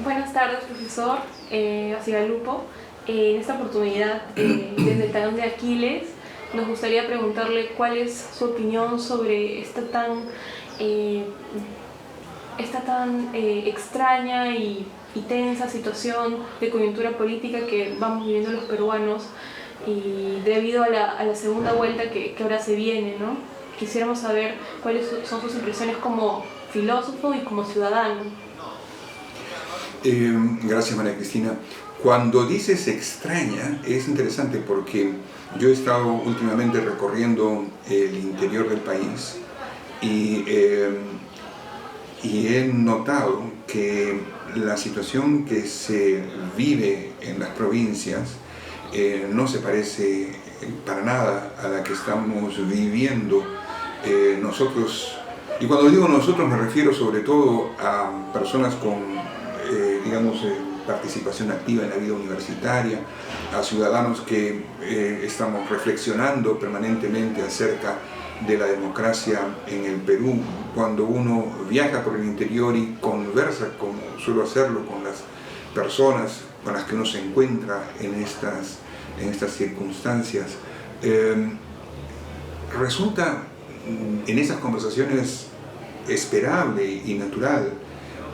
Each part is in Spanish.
Buenas tardes, profesor Osigalupo. En esta oportunidad, desde el talón de Aquiles, nos gustaría preguntarle cuál es su opinión sobre esta tan extraña y tensa situación de coyuntura política que vamos viviendo los peruanos, y debido a la segunda vuelta que ahora se viene, ¿no? Quisiéramos saber cuáles son sus impresiones como filósofo y como ciudadano. Gracias, María Cristina. Cuando dices extraña, es interesante porque yo he estado últimamente recorriendo el interior del país y he notado que la situación que se vive en las provincias no se parece para nada a la que estamos viviendo nosotros. Y cuando digo nosotros me refiero sobre todo a personas con participación activa en la vida universitaria, a ciudadanos que estamos reflexionando permanentemente acerca de la democracia en el Perú. Cuando uno viaja por el interior y conversa, como suelo hacerlo, con las personas con las que uno se encuentra en estas circunstancias, resulta en esas conversaciones esperable y natural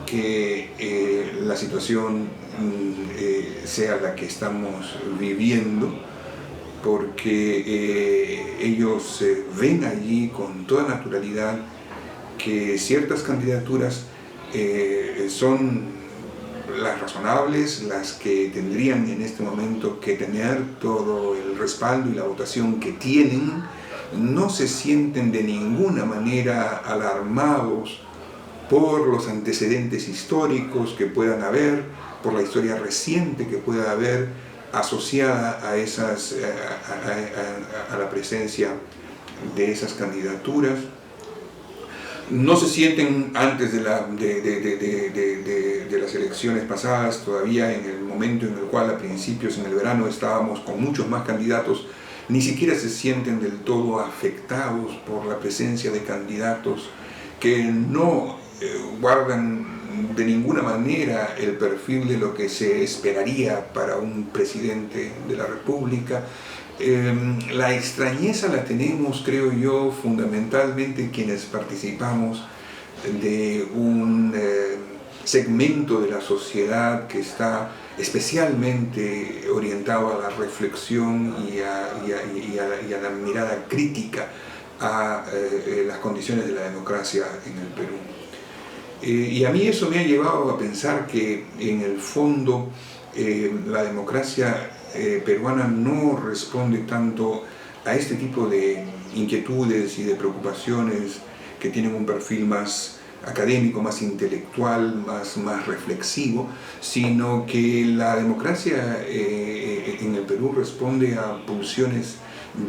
que la situación sea la que estamos viviendo, porque ellos ven allí con toda naturalidad que ciertas candidaturas son las razonables, las que tendrían en este momento que tener todo el respaldo y la votación que tienen. No se sienten de ninguna manera alarmados por los antecedentes históricos que puedan haber, por la historia reciente que pueda haber asociada a la presencia de esas candidaturas. No se sienten antes de las elecciones pasadas, todavía en el momento en el cual a principios en el verano estábamos con muchos más candidatos, ni siquiera se sienten del todo afectados por la presencia de candidatos que no guardan de ninguna manera el perfil de lo que se esperaría para un presidente de la República. La extrañeza la tenemos, creo yo, fundamentalmente quienes participamos de un segmento de la sociedad que está especialmente orientado a la reflexión y a la mirada crítica a las condiciones de la democracia en el Perú. Y a mí eso me ha llevado a pensar que en el fondo la democracia peruana no responde tanto a este tipo de inquietudes y de preocupaciones que tienen un perfil más académico, más intelectual, más reflexivo, sino que la democracia en el Perú responde a pulsiones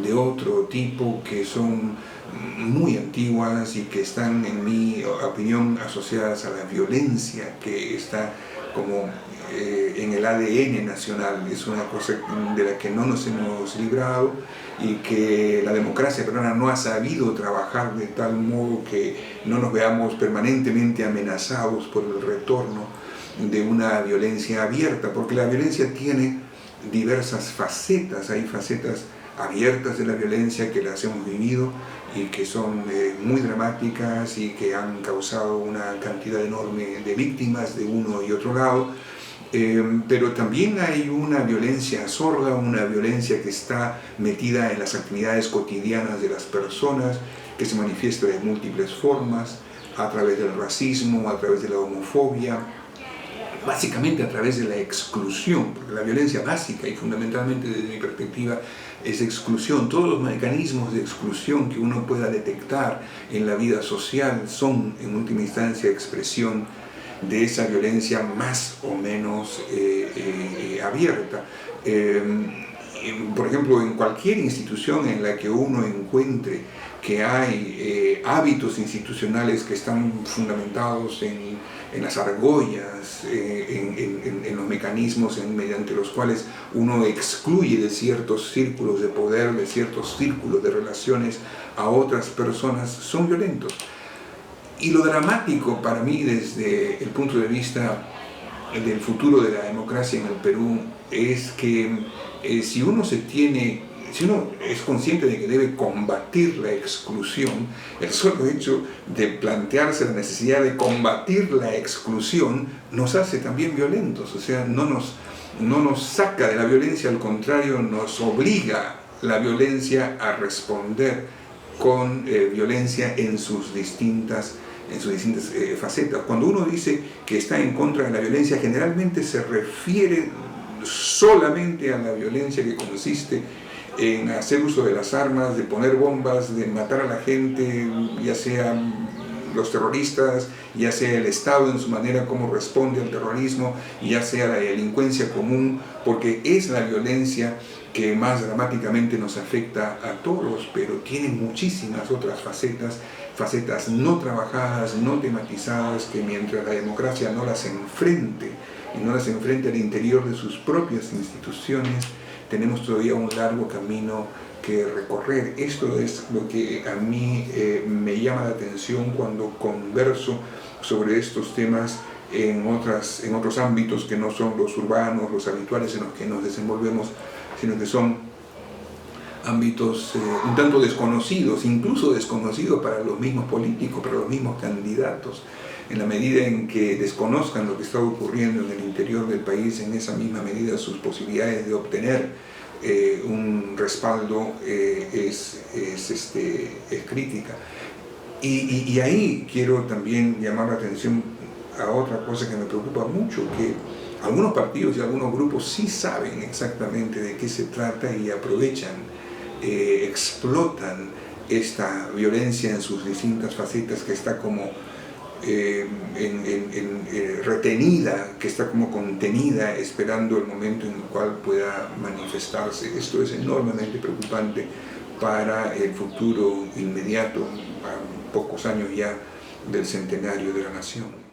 de otro tipo que son muy antiguas y que están, en mi opinión, asociadas a la violencia que está como en el ADN nacional. Es una cosa de la que no nos hemos librado y que la democracia peruana no ha sabido trabajar de tal modo que no nos veamos permanentemente amenazados por el retorno de una violencia abierta, porque la violencia tiene diversas facetas. Hay facetas abiertas de la violencia que las hemos vivido y que son muy dramáticas y que han causado una cantidad enorme de víctimas de uno y otro lado, pero también hay una violencia sorda, una violencia que está metida en las actividades cotidianas de las personas, que se manifiesta de múltiples formas, a través del racismo, a través de la homofobia, básicamente a través de la exclusión, porque la violencia básica y fundamentalmente desde mi perspectiva es exclusión. Todos los mecanismos de exclusión que uno pueda detectar en la vida social son en última instancia expresión de esa violencia más o menos abierta. Por ejemplo, en cualquier institución en la que uno encuentre que hay hábitos institucionales que están fundamentados en las argollas, en los mecanismos mediante los cuales uno excluye de ciertos círculos de poder, de ciertos círculos de relaciones a otras personas, son violentos. Y lo dramático para mí desde el punto de vista del futuro de la democracia en el Perú es que si uno es consciente de que debe combatir la exclusión, el solo hecho de plantearse la necesidad de combatir la exclusión nos hace también violentos, o sea, no nos saca de la violencia, al contrario, nos obliga la violencia a responder con violencia en sus distintas facetas. Cuando uno dice que está en contra de la violencia, generalmente se refiere solamente a la violencia que consiste en hacer uso de las armas, de poner bombas, de matar a la gente, ya sean los terroristas, ya sea el Estado en su manera como responde al terrorismo, ya sea la delincuencia común, porque es la violencia que más dramáticamente nos afecta a todos, pero tiene muchísimas otras facetas no trabajadas, no tematizadas, que mientras la democracia no las enfrente, y no las enfrente al interior de sus propias instituciones, tenemos todavía un largo camino que recorrer. Esto es lo que a mí me llama la atención cuando converso sobre estos temas en otros ámbitos que no son los urbanos, los habituales en los que nos desenvolvemos, sino que son ámbitos un tanto desconocidos, incluso desconocidos para los mismos políticos, para los mismos candidatos. En la medida en que desconozcan lo que está ocurriendo en el interior del país, en esa misma medida sus posibilidades de obtener un respaldo es crítica. Y ahí quiero también llamar la atención a otra cosa que me preocupa mucho, que algunos partidos y algunos grupos sí saben exactamente de qué se trata y aprovechan, explotan esta violencia en sus distintas facetas, que está como retenida, que está como contenida, esperando el momento en el cual pueda manifestarse. Esto es enormemente preocupante para el futuro inmediato, a pocos años ya del centenario de la nación.